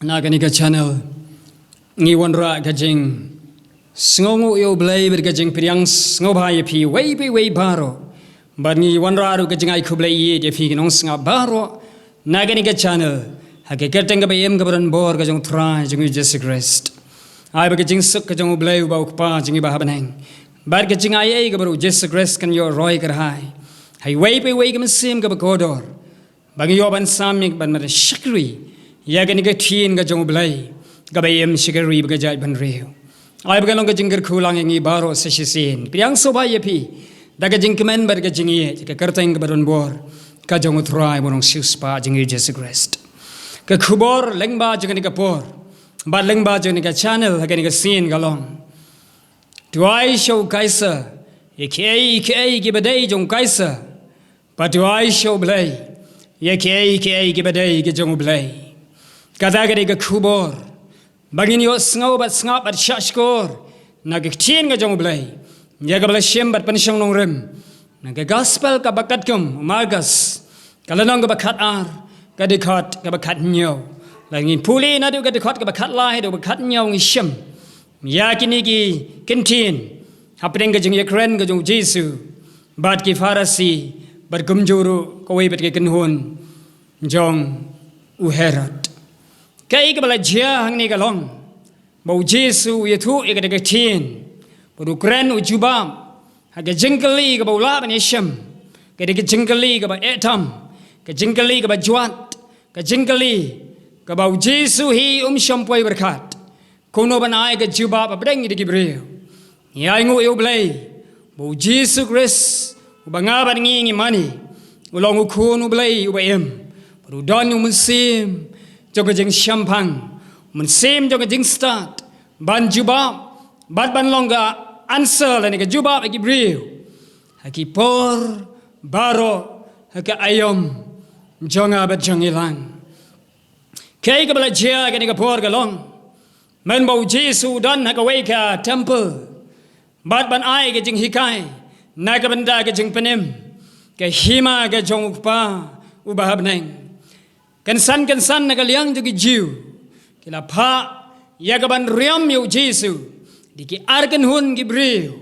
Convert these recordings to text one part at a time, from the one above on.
Nagani ka channel ngi wanra ka jing sngongu yo blay ber ka jing priang ngobhai phi wei baro bar ngi wanra ru ka jing ai khublai ye de phi nong snga baro nagani ka channel ha ke kerteng ka bayem ka baran bor ka jong thrai jing Jesus Christ ai ba ka jing suk ka jong blay ba pa jing ba habaneng bar ka jing ai ka baru Jesus Christ kan yo roi kar hai wei ka sim ka ba kodor bagi yo ban samik ban mar shikri ya gani ka thin ka jong blai ka bayem shikri ba jai ban reu ai ba long ka jingger khulang ngi baro se shisin priang so ba ye phi da ka jing kemen bar ka jing ye ka kerteng ka baron bor ka jong thrai bonong sius pa jing Jesus Christ ka khubor lengba jing ni ka por ba lengba jing ni ka channel ka ni ka sin ka long tuai show kaisa ek ki badai jong kaisa pa tuai show blai ye ki badai ki jong blai kata gari ka khubor bagin yo sngo bat shashkor na ka thin ka jong blai ya ka bla shem bat panshang nong rem na ka gospel ka bakat kum margas kalanong ka bakat ar ka dikhat ka bakat nyo langin puli na du ka dikhat ka bakat lai do bakat nyo ngi shem ya kini ki kentin hapring ka jong yakren ka jong jesu bat ki farasi bat kumjuru ko wei bat ke kenhun jong uherat kai ka bala jia hang ni ka long bau jesu ye thu e ka de tin bu kren u jubam ha ka jingli ka bau la ban yesham ka de jingli ka ba etam ka jingli ka ba juat ka jingli ka bau jesu hi shampoi berkat kono banai ka jubab abdeng di gibril ya ngu eu blai bau jesu Christ u banga ban ngi mani ulong u khunu blai u ba em bu don u musim joga jeng champang mun sem joga jeng start ban juba bat ban longa answer la ni ka juba ki briu haki por baro haka ayom jonga bat jongilang kai ka bala jia ka ni ka por ka long men bau jesu dan haka wei ka temple bat ban ai ka jeng hikai na ka banda ka jeng penem ka hima ka jong pa u bahab neng kan san na kaliang jogi jiu kila pha ya gaban riam yu jesu diki arkan hun gibril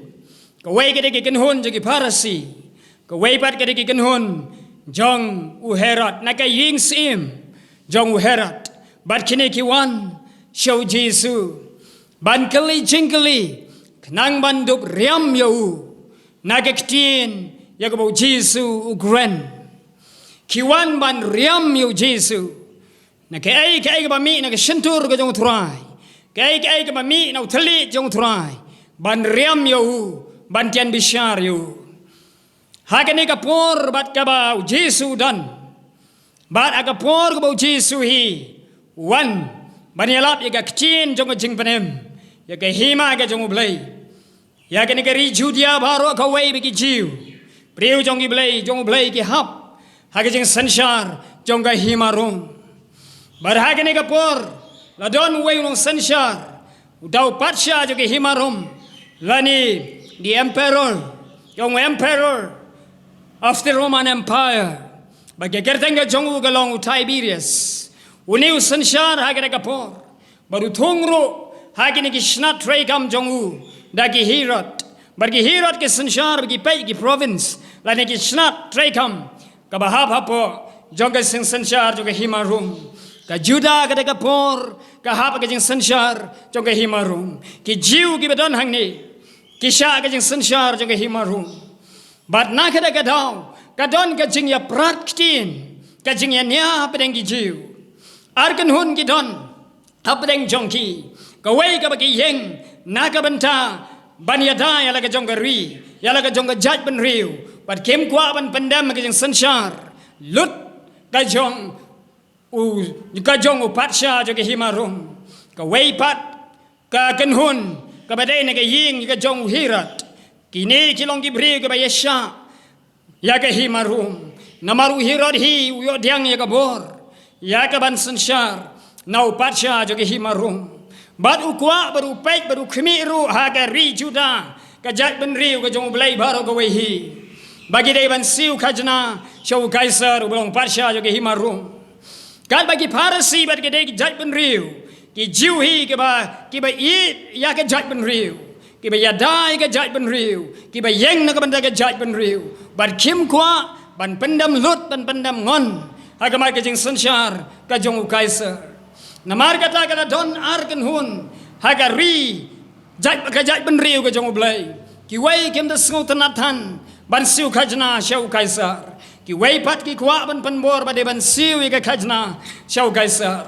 ka wei ka diki kan hun jogi farasi ka wei pat ka diki kan hun jong uherat na ka ying sim jong uherat bat kini ki wan show jesu ban kali jingli knang bandup riam yu na ka ktin ya gabo jesu ugren kiwan ban riam yu jesu na kai ka ba mi na ka shentur ka jong thrai kai ka ba mi na uthali jong thrai ban riam yu ban tian bishar yu hakani ka por bat ka ba jesu dan bat aga por ka ba jesu hi wan ban yalap ya ka ktin jong jing panem ya ka hima ka jong blai ya ka ni ka ri judia baro ka wei bi ki jiu priu jong blai ki hap hage jing sanshar jonga himarung bar hage ne kapor la don wei long sanshar udau patsha joge himarum lani the emperor of the Roman Empire bage gertenga jongu galong Tiberius uniu sanshar hage ne kapor baru thongro hage ne ki shnat trei kam jongu dagi Herod bargi Herod ke sanshar bagi pai ki province lani ki shnat trei kam kabahap hapo jonga sing sanshar jonga himarum ka juda ka de kapor ka hap ka jing sanshar jonga himarum ki jiu ki bedon hangni ki sha ka jing sanshar jonga himarum bat na ka de ka daw ka don ka jing ya praktin ka jing ya nya pedeng ki jiu arkan hun ki don apdeng jongki ka wei ka ba ki yeng na ka banta ban ya da ya la ka jonga ri ya la ka jonga jaj ban riu pat kem kwa ban pandam ka jeng sanshar lut ka jong u patsha jo ke himarum ka wei pat ka kenhun ka badai na ka ying ka jong hirat kini kilong gibri ka bayesha ya ka himarum namaru hirat hi yo diang ya ka bor ya ka ban sanshar nau patsha jo ke himarum bat ukwa baru pek baru khmiru ha ka ri juda ka jat ban riu ka jong blai baro ka wei hi bagi dai ban siu khajna show kaisar ulong parsha joge himarum Kat bagi Parsi bat ke dek jaj ben riu. Ki jiu hi ke ba i ya ke jaj ben riu. Ki ba ya dai ke jaj ben riu. Ki ba yeng na ke benda ke jaj ben riu. Bat kim kwa ban pendam lut ban pendam ngon. Hagamai ke jing sensyar ka jong Kaiser. Namar kata don arken hun hagari jaj ben riu ke jong blai. Ki wei kem da sngo tanatan ban siu khajna shau Kaiser. Ki wei pat ki kwa ban penbor ba de ban siu ke khajna shau Kaiser.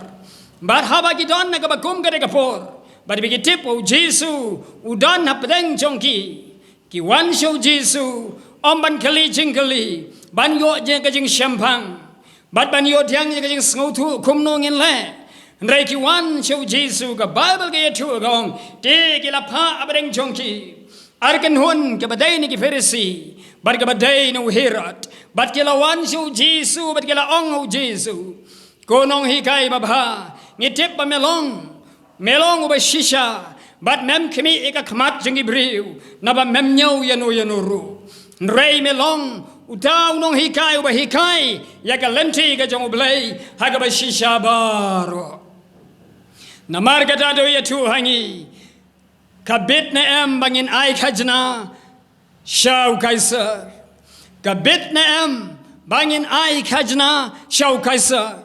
Bar haba ki don na ka bakum ka de kapor. Bar bi ki tip o Jesu udan na pedeng jong ki wan shau Jesu om ban kali jingkali ban yo je ka jing shampang. Bat ban yo tiang je ka jing sngo tu kum no ngin le. Nrai ki wan shau Jesu ka Bible ke tu gong te ki la pha abadeng jong ki. Arkan hun ke badai ni ki Pharisee, bat ke badai no Herod, bat ke lawan shau Jesu, bat ke la ong Jesu. Konong hikai babha, ngitip ba melong ba shisha, bat mem kemi eka khamat jengi briu, na ba mem nyau yanu ru. Nrei melong utau nong hikai ba hikai, ya ka lenti ka jong blai, haga ba shisha baro. Namar kata do ya tu hangi. Kabit na bangin ai khajna shau Kaiser. Kabit na bangin ai khajna shau Kaiser.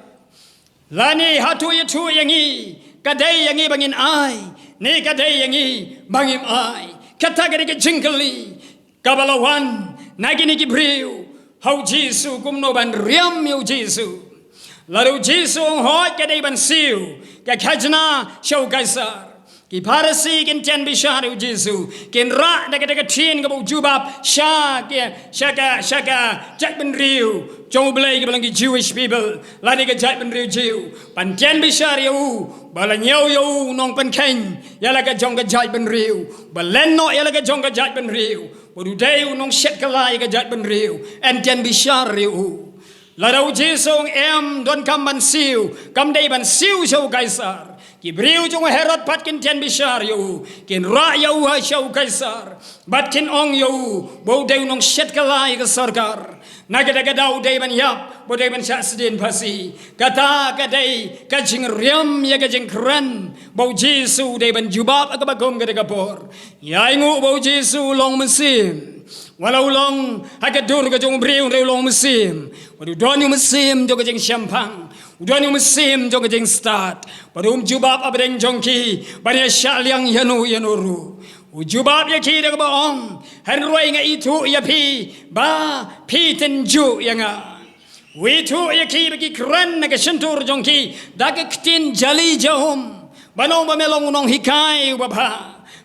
Lani hatu yetu yangi kadai yangi bangin ai ni kadai yangi bangim ai. Kata gari ke jingkali kabalawan nagini gibriu hau Jesu kumno ban riam yu Jesu. Lalu Jesu hoi kadai ban siu ka khajna shau Kaiser. Ki Parsi kin ten bishar Jesu kin ra da ka tien ka jubab shaka jak ben riu jong blai ka belang Jewish people lani ka jak ben riu jiu pan ten bishar yu bala nyau yu nong pan ken ya la ka jong ka jak ben riu balen no ya la ka jong ka jak ben riu bodu deu nong shet ka lai ka jak ben riu en ten bishar yu la dau Jesu don kam ban siu kam dei ban siu shau Kaiser. Ki briu jong Herod pat kin ten bishar yu kin ra yu ha shau Kaiser bat kin ong yu bo deu nong shet kalai ka sarkar nagada gadau dei ban yap bo dei ban sasdin phasi kata kadai ka jing riam ya ka jing kran bo Jesu dei ban jubab ka bagom ka de kapor yai ngu bo Jesu long mesim walau long hagadur ka jong briu reu long mesim wadu don yu mesim jo ka jing shampang udan yu mesim jo ka jing start padum jubab abdeng jongki bani syaliang yanu ru ujubab ya ki de ba ong han roi nga itu ya pi ten ju ya nga wi tu ya ki bagi kran na ka shentur jongki da ka ktin jali jahum banong ba melong nong hikai ba ba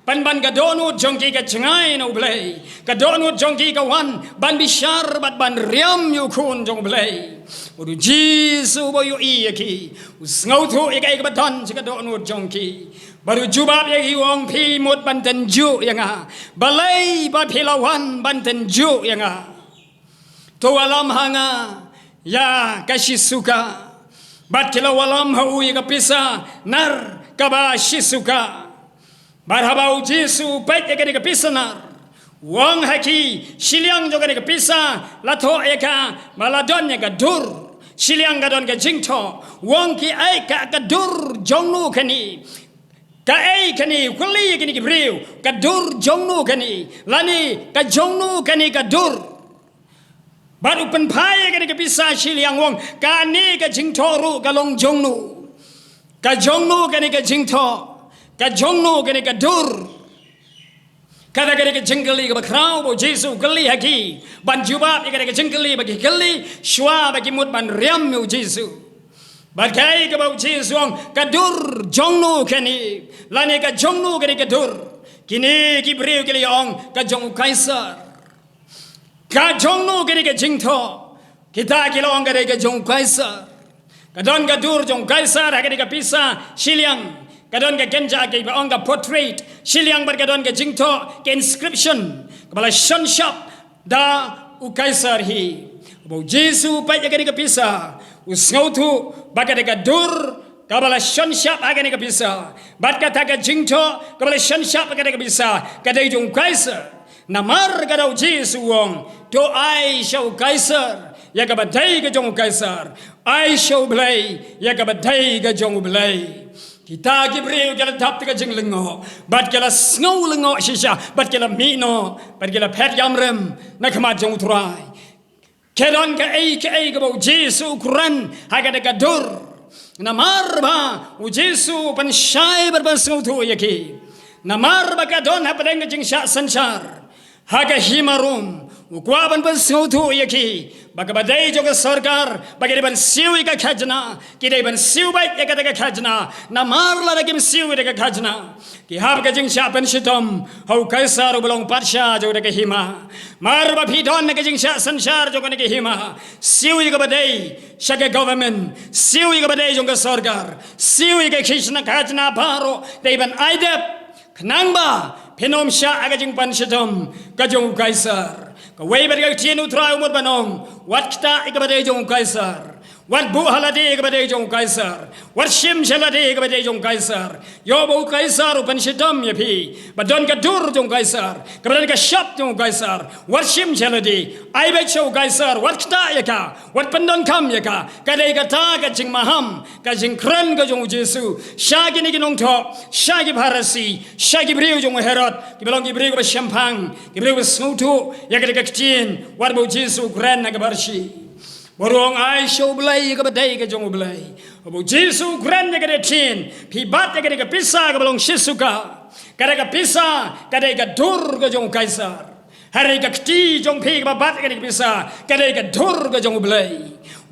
ban ka donut jongki ka chengai no blai ka donut jongki ka wan ban bishar bat ban riam yu kun jong blai udu Jesu bo yu i ki usngau thu i ka baton ka donut jongki baru jubab ya hi wong pi mut ban ten ju yang a balai ba philawan ban ten ju yang a to alam hanga ya kashisuka bat kilawalam hau ya ka pisa nar ka ba shisuka Barhabau Jesu baik ya kena kepisanar. Wang haki siliang juga kena kepisa. Lato eka maladon ya kadur. Siliang kadon ke jingto. Wang ki ai ka kadur jongnu kani. Ka ai kani kuli kani kibriu. Kadur jongnu kani. Lani ka jongnu kani kadur. Baru penpai kena kepisa siliang wang. Kani ka jingto ru kalong jongnu. Ka jongnu kani ka jingto. Ka jongno kene ka dur kada kene ka jengkali ka bakrau bo Jesu kali haki ban jubab kene ka jengkali bagi kali shwa bagi mut ban riam mu Jesu bagai ka bo Jesu ka dur jongno kene lani ka jongno kene ka dur kini ki breu kali ong ka jong Kaiser ka jongno kene ka jingtho kita kilong kene ka jong Kaiser ka don ka dur jong Kaiser kene ka pisa siliang kadon ka genja ke ba ong ka portrait siliang bar kadon ka jingto ke inscription kabala shon shop da u Kaiser hi bo Jesu pa ya ka pisa usngau tu ba ka dur kabala shon shop aga ka pisa bat ka ta ka jingto kabala shon shop aga ka pisa kadai jong Kaiser namar ka daw Jesu wong to ai show Kaiser ya ka badai ka jong kaisar ai show blai ya ka badai ka jong blai kita gibril kala dap ka jing lengo bat kala snow lengo shisha bat kala mino bat kala pet yamrem na kama jong trai kedon ka ai ka bo jesu kuran haga ka dur na marba u jesu pan shai berban snow tu yaki na marba ka don hapadeng ka jing sha sansar haga himarum ukwaban ban snow tu yaki bagabadai joga sarkar bagari ban siu ka khajna kidai ban siu bai ka ka khajna na marla da kim siu ka khajna ki hab ka jing sha ban shitam hau kaisar bulong patsha joga ka hima mar ba phidon ka jing sha sansar joga ka hima siu ka badai shaka government siu ka badai joga sarkar siu ka khishna khajna baro dai ban aidep khnangba phenom sha aga jing pan shitam ka jong kaisar Kawai berga tienu trai umur banong wat kita ikabade jong kaisar wat bu halade ikabade jong kaisar wat shim shalade ikabade jong kaisar yo bu kaisar upan shitam yapi badon ka dur jong kaisar kabade ka shap jong kaisar wat shim shalade ai be chau kaisar wat kita yaka wat pandon kam yaka kadai ka ta ka jing maham ka jing kran ka jong jesu shagi ni ginong tho shagi bharasi shagi briu jong herot ki belong ki briu ba shampang ki briu ba smutu yaka kecin warbo jesu kran na kabarshi borong ai show blai ka badai ka jong blai bo jesu kran na ka tin pi bat ka ka pisa ka belong shisuka ka pisa ka ka dur ka jong kaisar hari ka kti jong pi ka bat ka pisa ka dur ka jong blai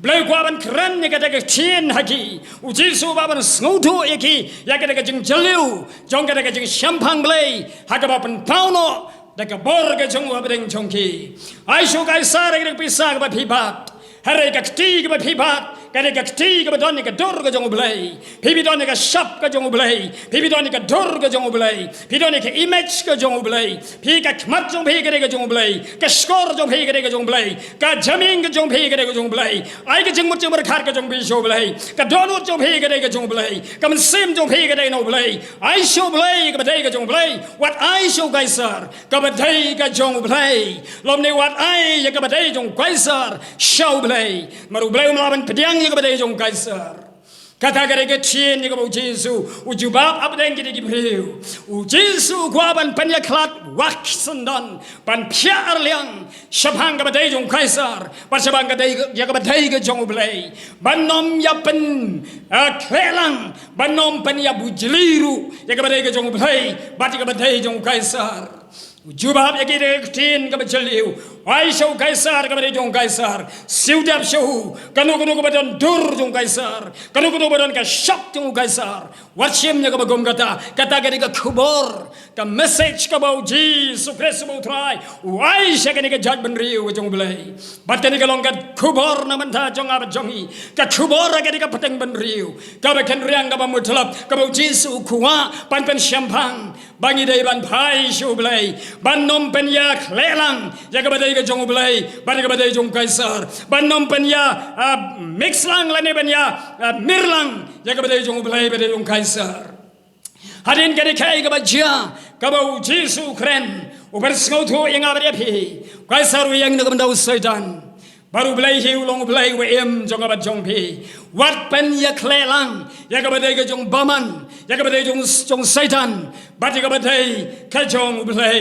blai kwa ban kran na ka tin haki u jesu ba ban snotu yaki ya ka jing jaliu jong ka jing shampang blai ha ka ba pan pauno Daka borga jong wabring jongki. I show kaisar ka pisa ka pibat. Hare ka kti ka pibat. Kare ka kti ka don ka dur ka jong blai. Pibi don ka shap ka jong blai. Pibi don ka dur ka jong blai. Pibi don ka image ka jong blai. Pi ka khmat jong pi ka jong blai. Ka skor jong pi ka jong blai. Ka jamin ka jong pi ka jong blai. Ai ka jing mut jong khar ka jong bi show blai. Ka donut jong pi ka jong blai. Ka man sim jong pi ka no blai. I show blai ka badai ka jong blai. What I show kaisar ka badai ka jong blai. Lom ni what I ka badai jong kaisar show blai. Maru blai melawan pedang ka badai jong kaisar kata kare ke chien ni ka bo jesu u jubab abdeng ki ki breu u jesu kwaban panya klat wak sandan pan phya arliang shabang ka badai jong kaisar par shabang ka dai ya ka badai ka jong blai banom ya pen klelang banom pen ya bujliru ya ka badai ka jong blai bat ka badai jong kaisar Jubab ya kire tin ka bachaliu ai show kaisar ka bari jong kaisar siudap show kanu ka badon dur jong kaisar kanu badon ka shop jong kaisar watchim nya ka bagom kata ka khubor ka message ka bau Jesus Christ bau try ai sha ka judge ban riu jong blai batani ka long ka khubor na man tha jong ab jongi ka khubor ka pateng ban riu ka ba ken riang ka ba mutlap ka bau Jesus kuwa pan shampang bangi dai ban phai show blai ban nom pen ya klelang ya ka badai ka jong blai ban ka badai jong kaisar ban nom pen ya mix lang lane ban ya mirlang ya ka badai jong blai badai jong kaisar hadin ka dikai ka bajia ka bau jesu kren ubar sngau thu yang abri phi kaisar yang na ka bandau saitan baru blai hiu long blai we em jong abat jong phi wat pen ya klelang ya ka badai ka jong baman ya ka badai jong saitan bat ka badai ka jong blai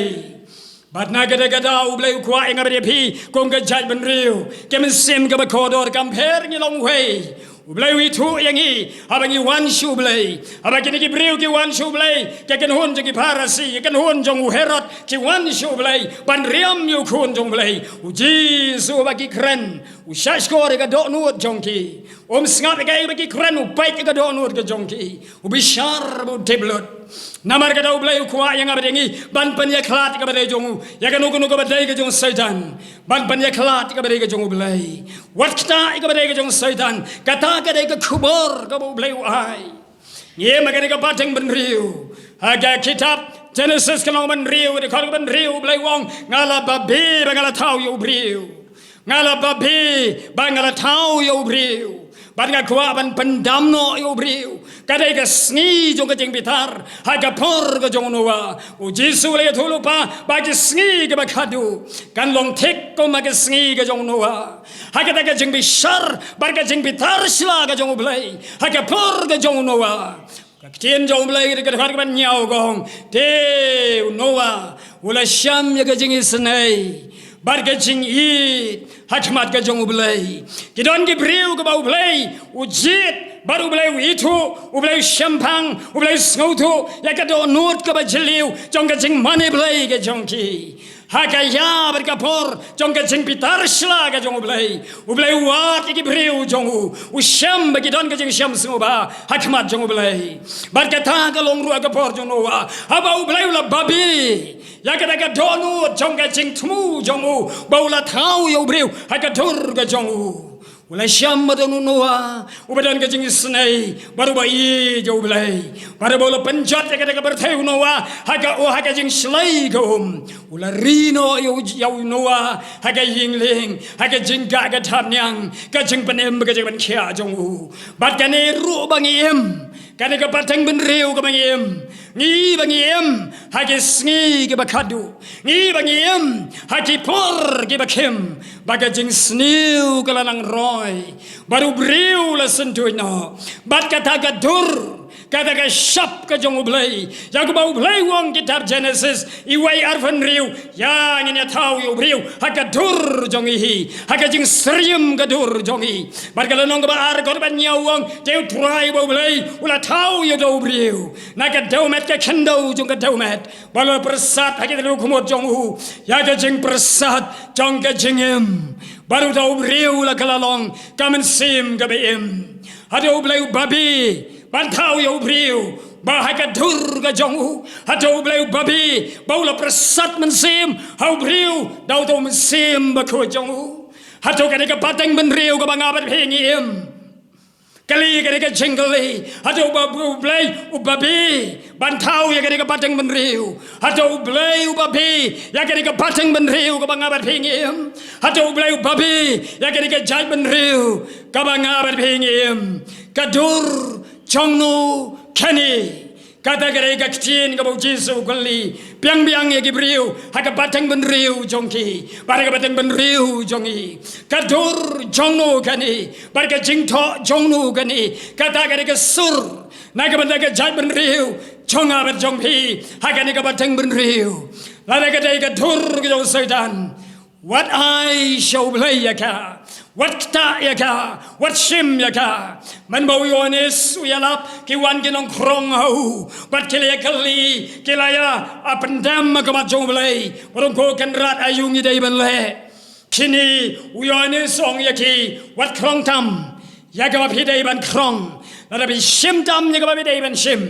bat na gada blai kwa eng abri phi kong ka jaj ban riu kemen sim ka ba kodor kamper ni long wei blai wi thu yang hi abangi wan shu blai abagi ni breu ki wan shu blai ke ken hon ki parasi ken hon jong herot ki wan shu blai pan riam yu khun jong blai u jesu bagi kren u shash ko ga do nuot jong ki sngat ga bagi kren u pai ga do nuot ga jong ki u bishar bu teblot namar ka blai kwa yang abengi ban pan ya khlat ka badai jong ya kan ko badai ga jong saitan ban pan ya khlat ka badai ga jong blai wat kita ka badai ga jong saitan kata ka dai ka khubor ka bo blai ai ye magani ka pateng ban riu aga kitab Genesis ka ban riu de ka ban riu blai wong ngala babi ngala tau yo briu ngala babi ngala tau yo briu ban ga kwa ban pendam no yo briu kadai ka sngi jong ka jing bitar ha ka por ka jong noa u Jesu le thulu pa ba ki sngi ka ba khadu kan long thek ko ma ka sngi ka jong noa ha ka ta ka jing bi shar bar ka jing bitar sila ka jong blai ha ka por ka jong noa ka tien jong blai ka ka ban nyao gong te noa ula sham ya ka jing isnai bar ka jing i hakmat ka jong blai ki don ki briu ka ba blai u jit baru belai itu, belai syampang, belai sengautu, ya kado nut ke bajeliu, jong ke jing mane belai ke jong ki, hakaya berkapor, jong ke jing pitar sela ke jong belai wat ke briu jong syam bagi don ke jing syam senguba, hakmat jong belai, berkata ke long ruah kapor jong noa, abau belai ulah babi. Ya kata donut jong ke jing temu jong bau la tau yo briu, hakadur ke jong Ulai syam badanu noa, ubadan kajing isnai, baru bayi jauh belai, baru bola penjat ya kata berteu noa, haka jing selai kaum, ulai rino yau noa, haka yingling, haka jing gak nyang, kajing penem kajing penkia jongu, bat kane ru bangiem, kane kapateng benriu ke bangiem. Ngi bangiem haki sngi ke bakadu ngi bangiem haki por ke bakem bagajing sniu ke lanang roy baru briu la sentuino bat kata gadur kata ka syap ke jong ublay ya ku bau blay wong kitab Genesis iwai arvan riu yang ini tahu yo briu hakadur jong ihi hakajing serium gadur jong i bat kala nong ba ar korban nyawang teu try bau blay ula tahu yo do briu nak dau met ka kendo jong ka dau met bala persat hakit lu kumot jong u ya ka jing persat jong ka jingem baru dau briu la kalalong kamen sim ka beim hado blay babi bantau yo briu bahaka dur ga jongu hado bleu babi baula persat mensim hau briu dau to mensim ba ko jongu hado ka ka pateng benriu ka bangabat phengiem kali ka jingli hado babu blei ubabi bantau ya ka pateng benriu hado blei ubabi ya ka pateng benriu ka bangabat phengiem hado blei ubabi ya ka jai benriu ka bangabat phengiem kadur Jongnu kani kata kere ka kcien ka bau Jesu kali piang piang ye gibriu haka batang benriu jongki bar ka batang benriu jongi kadur jongnu kani bar ka jingtho jongnu kani kata kere ka sur na ka banda ka jai benriu jonga ber jongpi haka ni ka batang benriu lada ka dai ka dur ka jong setan what I shall play yaka what ta yaka what shim yaka man bau yones uyalap ki wan ki nong krong hau bat kile kali kilaya apendam ka ma jong blai orang ko kan rat ayung i dei ban le kini uyones ong yaki what krong tam yaka ba pi dei ban krong la bi shim tam yaka ba pi dei ban shim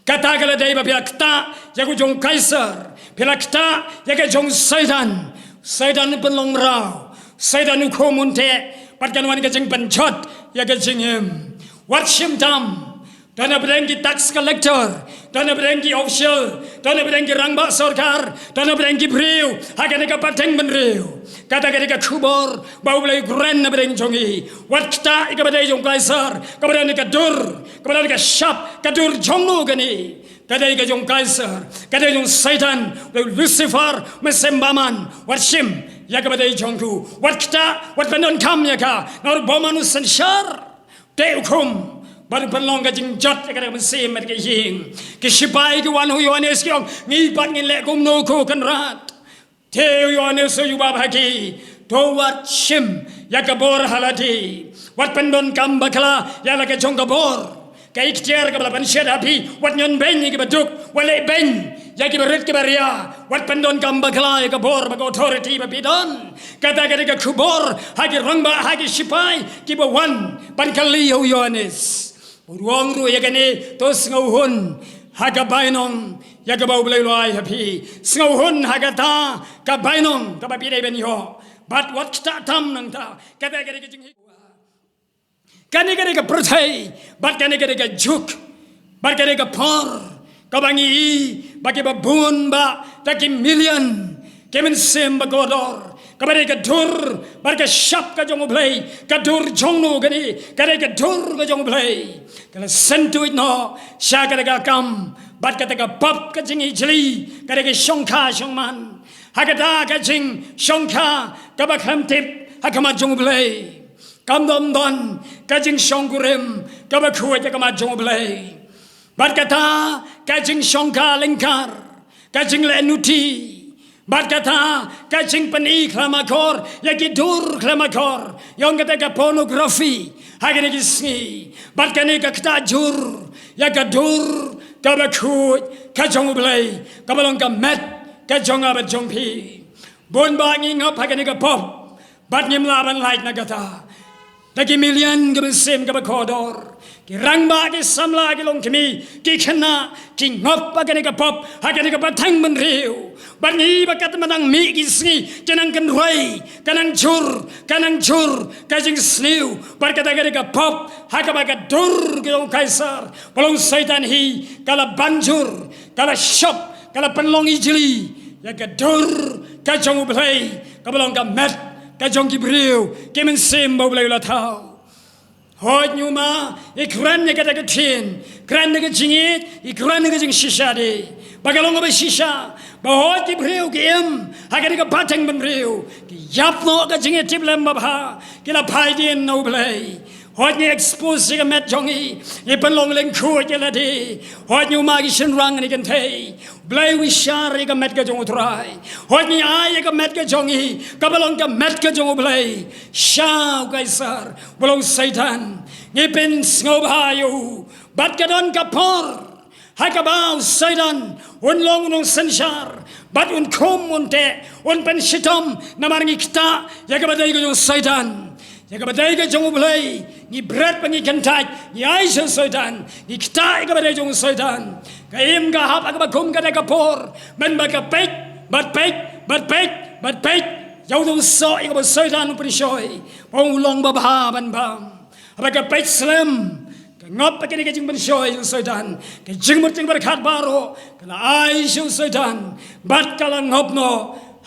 kata kala dei ba pilakta yaku jong kaiser pilakta yaka jong satan Saidan penlong rau, Saidan ukomunte, patkan wan kajeng penchot, ya kajeng what shim tam, dana berengki tax collector, dana berengki official, dana berengki rangba sarkar, dana berengki briu, hakan ka pateng benriu, kata ka kubor, bau belai grand na bereng jongi, what kita ika badai jong kaiser, kepada ka dur, kepada ka syap, kadur jongnu gani. Kadai ka jong kaiser, kadai jong Satan, Lucifer, mesembaman, what shim, ya ka badai jongku, what kita, what pendon kam ya ka, nor bomanu sensyar, te ukum, baru penlong ka jing jot ya ka mesim at ka ying, ki sipai ki wan hu yones ki ong, ngipat ngilek kum no ko kan rat, te yones yu babaki, to what shim, ya ka bor halati, what pendon kam bakla, ya la ka jong ka bor, Kaya ikhtiar ka balapan siya dapi, wat nyon ben yung kibaduk, wala ben, ya kibarit kibaria, wat pandon kambakla, ya kabor, mag authority papidon, kata ka kubor, hagi rangba, hagi sipay, kibawan, pankaliyaw yones. Uruang ru ya gani, tos ngauhun, haga bainong, ya kabaw balaylay hapi, ngauhun hagata, kabainong, kabapiday ben yo, but what kita tam nang ta, kata ka jing Kani ka percay, bat kani ka juk, bat kani ka por, kabangi, baki babun ba, taki million, kemen sim ba godor, kabare ka dur bar ka shap ka jong blai ka dur jong no gani kare ka dur ka jong blai kala sentu it no sha ka ka kam bat ka ka pap ka jing ijli kare ka shongkha shongman hakata ka jing shongkha ka ba kham tip hakama jong blai kam dom don ka jing shongurem ka ba khuwa ka ma jong blai bat kata ka jing shongkha lingkar ka jing le nuti bat kata kacing pani klamakor yaki dur klamakor yang kata ka pornografi hagene kisni bat kane ka kata jur yaka dur ka bakut ka jong blai ka balong ka met ka jong abat jong pi bon bangi ngap hagene ka pop bat ngim laban light na kata lagi million ka besem ka bakodor ki rangba ki samla ki long kimi ki khana ki ngop hagene ka pop hagene ka batang man riu bangi bakat manang mi kisni kanang kan roi kanang jur kajing sniu barkata gari ka pop hakaba ka dur gong kaisar polong saitan hi kala banjur kala shop kala penlong ijli ya ka dur ka jong blai ka bolong ka met ka jong kibriu kemen sim bo blai la thau hoi nyuma ikran ne ka ta ka thin kran ne ka jingit ikran ne ka jing shisha de bagalong ba shisha bahwa kibriu kiem hagani ka patang benriu ki yapno ka jinge tiblem babha kila phaidin no blai hoi ni expose ka met jongi ye penlong leng khu kila di hoi ni ma ki shin rang ni kan thei blai wi shar ka met ka jong utrai hoi ni ai ka met ka jongi ka balong ka met ka jong blai shau kaisar bolong satan ni pen sngobayu bat ka don ka por hakabau saidan un long nong senshar bat un khom un te un pen shitom namarngi kita yakabadai go saidan yakabadai go jong blai ni brat pangi kantai ni aisha saidan ni kita yakabadai jong saidan kaim ga hap akaba khom ka ka por men ba ka pek bat pek yau dong so yakaba saidan un prishoi pong long ba ba ban bam abaka pek slam ngop pakini kajing bensoy saitan kajing murting berkat baro kala ai shu saitan bat kala ngop no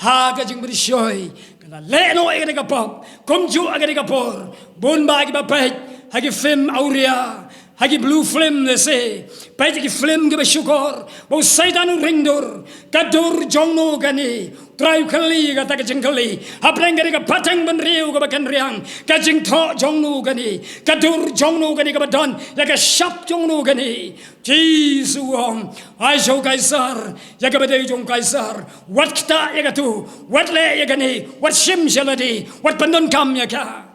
ha kajing bensoy kala le no ega ka pop komju aga ka por bon ba ki ba pek hagi film auria hagi blue film le se pek ki film ke syukur bo saitan ringdur kadur jongno gani trai kali kata kajing kali apreng ka patang benriu ka bakan riang kajing tho jongno gani kadur jongno gani ka badon ya ka shap jongno gani Jesus wong ai show kaisar ya ka badai jong kaisar what kita ya ka tu what le ya gani what shim shaladi what pandon kam ya ka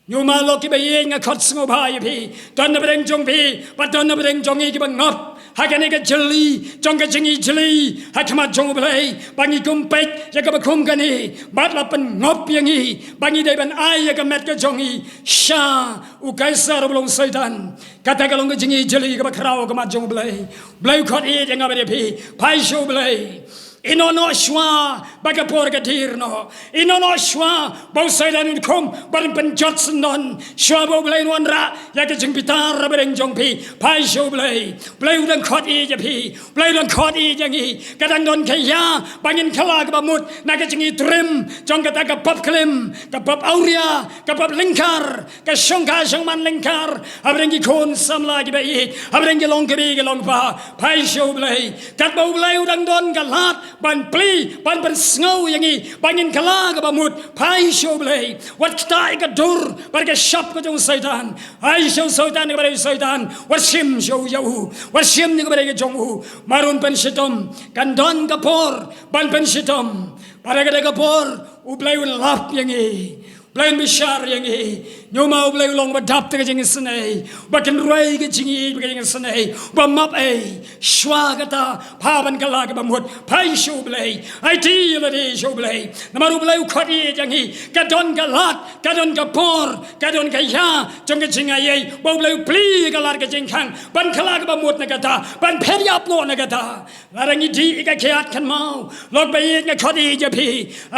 nyuma lo ki baye nga khot sngo bhai phi don na breng jong phi pat don na breng jong ki bang ngop hakane ka jeli jong ka jingi jeli hakama jong blai bangi kumpek ya ka bakum gani bat la pen ngop yangi bangi dai ban ai ya ka met ka jongi sha u kaisar bolong saitan kata ka long ka jingi jeli ka bakrao ka ma jong blai blai khot e nga ba phi phai show blai inono shwa baga porga dirno inono shwa bo saidan kum barin penjot senon shwa bo blai nonra ya ke jing pitar bereng jong pi pai show blai udang khot e ja pi blai udang khot e jangi kadang don khaya bangin khala ka bamut na ke jingi trim jong kata ka pop klim ka pop auria ka pop lingkar ka shongka shongman lingkar abrengi kon samla ki bai abrengi long ke long pa pai show blai kat bo blai udang don ka lat ban pli ban sngo yangi bangin kala ka bamut pai show blai wat kita ka dur bar ka shap ka jong saitan ai show saitan ka bar saitan wat shim show yau wat shim ni ka bar ka jong marun pen shitom kan don ka por ban pen shitom para ka ka por u blai un lap yangi blai bishar yangi nyoma u blai long ba dap te ka jing snai ba kan roi ka jingi ka jing snai ba map ai shwa ka ta pa ban ka la ka ba mut pai show blai ai ti la de show blai na maru blai u khoti jangi ka don ka lat ka don ka por ka don ka ya jong ka jing ai ba blai u pli ka lar ka jing khang ban ka la ka ba mut na ka ta ban pher yap no na ka ta la rangi di ka khiat kan mau lok ba ye ka khoti ja phi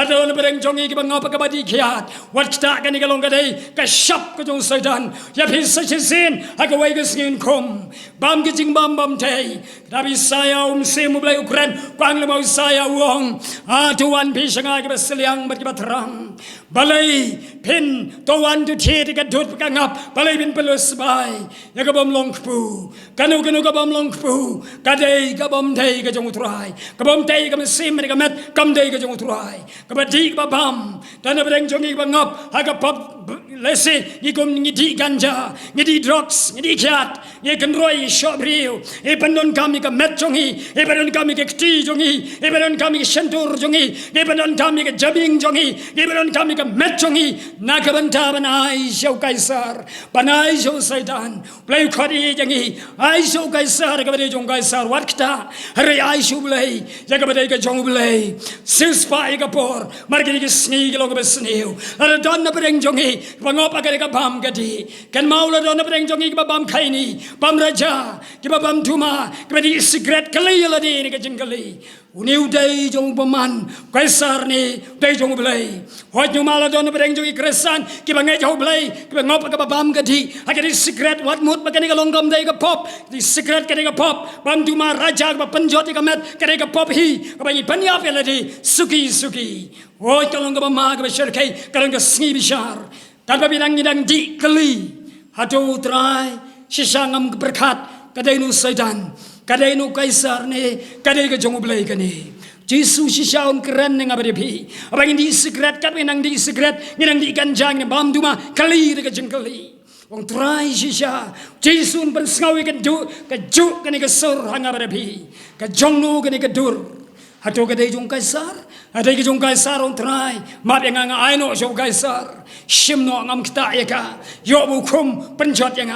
adon bereng jongi ka ba ngop ka ba di khiat wat wat kita kan ikalong kadai ka shap ka jong Satan ya phi sachisin aga wai ka singin kom bam ki jing bam tay tapi saya semu blai ukran kwang lemau saya wong tuan phi sanga ka seliang bat ka terang balai pin tuan tu thi ka dut ka ngap balai pin pelus bai ya ka bom long pu kanu ka bom long pu kadai ka bom tay ka jong utrai ka bom tay ka sim ka met kam day ka jong utrai ka badi ka bam dan bereng jong ka ngap ha ka pop lesi ni kom ni di ganja ni di drugs ni di khat ni kan roi shop riu e pandon kami ka met jong e pandon kami ka kti jong e pandon kami ka shantur jong e pandon kami ka jabing jong e pandon kami ka met jong na ka banta banai shau kaisar banai shau Satan play khari jong ai shau kaisar ka bade jong kaisar wat kta hare ai shau play ja ka bade ka jong play sis pai ka por mar ki sni lo ka besniu ara don na bereng jong ngop agar ka bam gadi kan mau la don bereng jong ki bam khaini bam raja ki bam duma ki badi secret kali la di ni ka jingkali uniu dai jong paman kaisar ni dai jong blai hoj nu mala don bereng jong ki kresan ki bangai jong blai ki ngop ka bam gadi agar secret wat mut ba ka longgam dai ka pop di secret ka ka pop bam duma raja ka penjot ka met ka pop hi ka bani panyap la di suki hoj ka longgam ma ka syarkai ka longgam sngi bishar tanpa bilang di keli hatu trai sisangam berkat kadai nu Satan kadai nu kaisar ne kadai ke jong blai kani Jesu sisaun keren nang abade pi abang di secret kat nang di secret nang di ganjang ne bam duma keli ke jengkeli wong trai sisa Jesu ben ngawi ke juk kani ke sur hang abade pi ke jong nu kani ke dur hatu kadai jong kaisar ada ke jong kaisar on trai mat yang nga aino jong kaisar shim no ngam kita ya ka yo bu kum penjot yang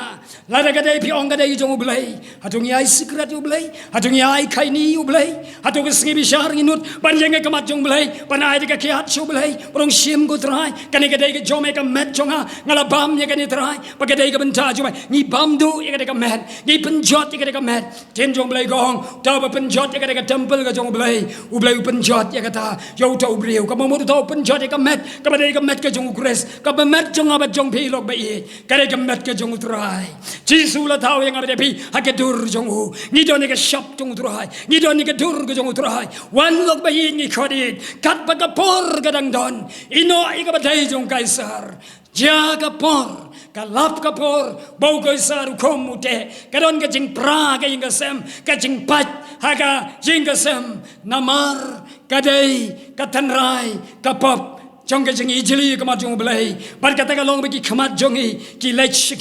la da kadai pi ong kadai jong blai hatu ngai secret u blai hatu ngai kai ni u blai hatu ke sngi bishar nginut ban yang ke mat jong blai ban ai de ka kiat chu blai rong shim go trai kan kadai ke jom ka met jong ngala bam ya kan trai pa kadai ke benta ju ni bam du ya kadai ka met ni penjot ya kadai ka met ten jong blai gong ta ba penjot ya kadai ka temple ka jong blai u blai penjot ya kata yo tau brio ka mo tau penjot ka met ka badai ka met ka jong kres ka ba met jong abat jong pi lok ba e ka ka met ka jong utrai Jesu la tau yang abade pi ha ka dur jong u ni don ka shop jong utrai ni don ka dur ka jong utrai wan lok ba e ni khodi kat ba ka por ka dang don ino i ka badai jong kaisar ja ka por ka lap ka por bau kaisar kom ute ka don ka jing pra ka inga sem ka jing pat ha ka jing ka sem namar kadai katanrai kapop jong ka jing ijli ka ma jong blai bar ka ta ka long ba ki khamat jong ki lech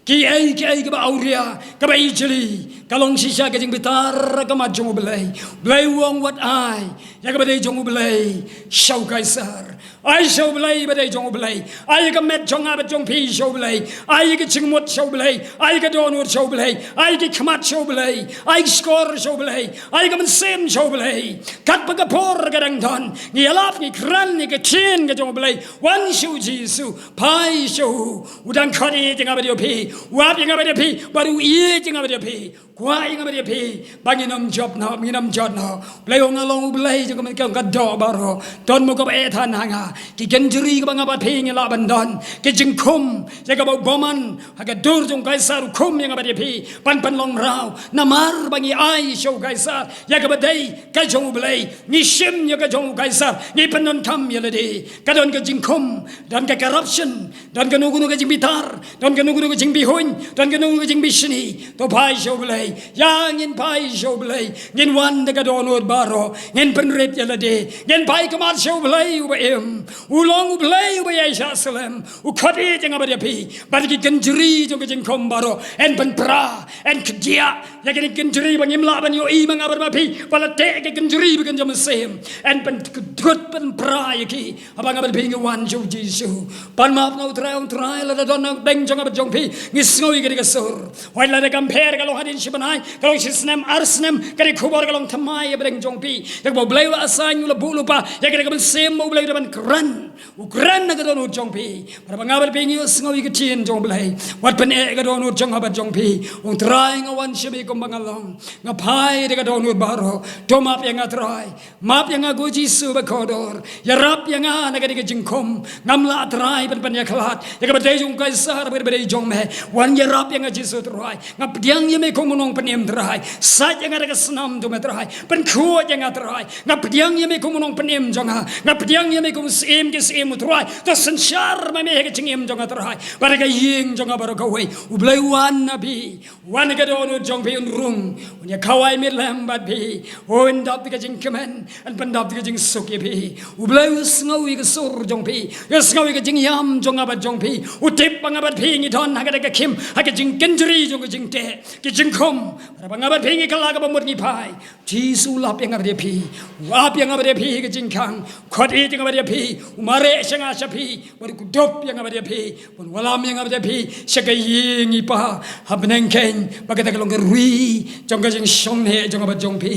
ki ai ka ba auria ka ba ijli ka long sisa ka jing bitar ka ma jong blai wong wat ai ya ka ba dai jong blai shau kaisar ai shau blai ba dai jong blai ai ka met jong ba jong pi shau blai ai ka ching mot shau blai ai ka don ur shau blai ai ka khamat shau blai ai skor shau blai ai ka man sem shau blai kat pa ka por ka dang don ni alap ni kran ni ka chen ka jong blai wan shu Jesu pai shu udang khari jing ba dio pi wa jing ba dio pi baru ye jing ba dio pi kwa jing ba dio pi banginam job no minam jot no blai ong along blai jing ka do baro don mo ka ba e than hanga ki genjuri ka banga ba ping la bandon ki jingkum ja ka ba boman ha ka dur jong kaisar kum yang ba de pi pan long rau namar bangi ai show kaisar ya ka ba dai ka jong blai ni shim ya ka jong kaisar ni panon kam ya le de ka don ka jingkum don ka corruption don ka nugu ka jing bitar don ka nugu ka jing bi hun don ka nugu ka jing bi shini to pai show blai yang in pai show blai ngin wan de ka don ur baro ngin penret ya le de ngin pai ka mat show blai u ba em ulong blai ba ya Jerusalem u khadi jeng ba pi ba ki genjri jong jeng kom baro en ban pra en kdia ya ki genjri ba ngim la ban yo i ma ba pi bala te ki genjri ba kan jam sem en ban gut ban pra ya ki abang ba pi ngi wan jo Jesu pan map no trai on trai la don beng jong ba jong pi ngi snoi ki ka sur wai la de compare ka lo hadin shibanai ka lo shisnem arsnem ka ri khubor ka long thamai ba jong pi ka bo blai wa asan la bu lu pa ya ki ka sem mo blai ban Ukran na kadon jong pi para bangabar pi ngi sngawi ka tien jong blai wat pen e kadon jong habat jong pi ong trai nga wan shibi kumbangalong ngapai de kadon baro to map yang atrai map yang agu jisu bakodor ya rap yang ana ga jingkom ngamla atrai pan ya khalat ya ka badai jong kaisar badai jong me wan ya rap yang jisu trai ngap diang ye me kumunong panem trai sat yang ada senam tu me trai pan khuat yang atrai ngap diang ye me kumunong panem jonga ngap diang ye me kum sem ke sem trai to sanshar me me ga jingem jonga trai baraga ying jonga baraga we ublai wan nabi wan ga don jong pe rung wan ya kawai mit lambat bi on dap ga jing kemen an pandap ga jing suk ye bi ublai sngawi ga sur jong pe ya sngawi ga jing yam jonga ba jong pe utip pangabat pi ni don ha ga kim ha ga jing kenjri jong ga jing te ki jing khom pangabat pi ni kala ga bamut ni pai jisu lap yang abade pi wap yang abade pi ga jing kang khoti jing abade pi umare sanga shapi bar ku dop yang abade pi pun walam yang abade pi shakai ngi pa habneng ken bagata kalong rui jong ga jing shong he jong ba jong pi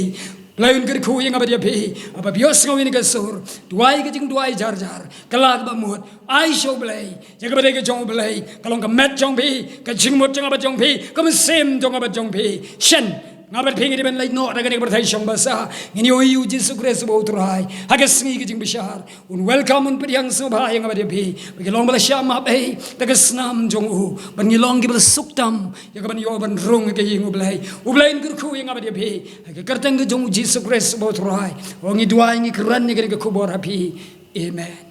lain ker khu yang abade pi apa bios ngawin ga sur duai ga jing duai jar jar kala ba mut ai show blai jaga bade ga jong blai kalong ga met jong pi ga jing mut jong ba jong pi kam sem jong ba jong pi shen ngabat phi ngi ben lai no daga ne berthai shong basa ngini oyu jisu kres bo utrai hagas ngi jing bishar un welcome un priang so ba yang abade phi bagi long bala sham ab ei daga snam jong u ban ngi long gi bala suktam ya ban yo ban rong ge ying ublai ngir khu yang abade phi ga kartang ge jong jisu kres bo utrai ngi duai ngi kran ni ge khu bor phi amen.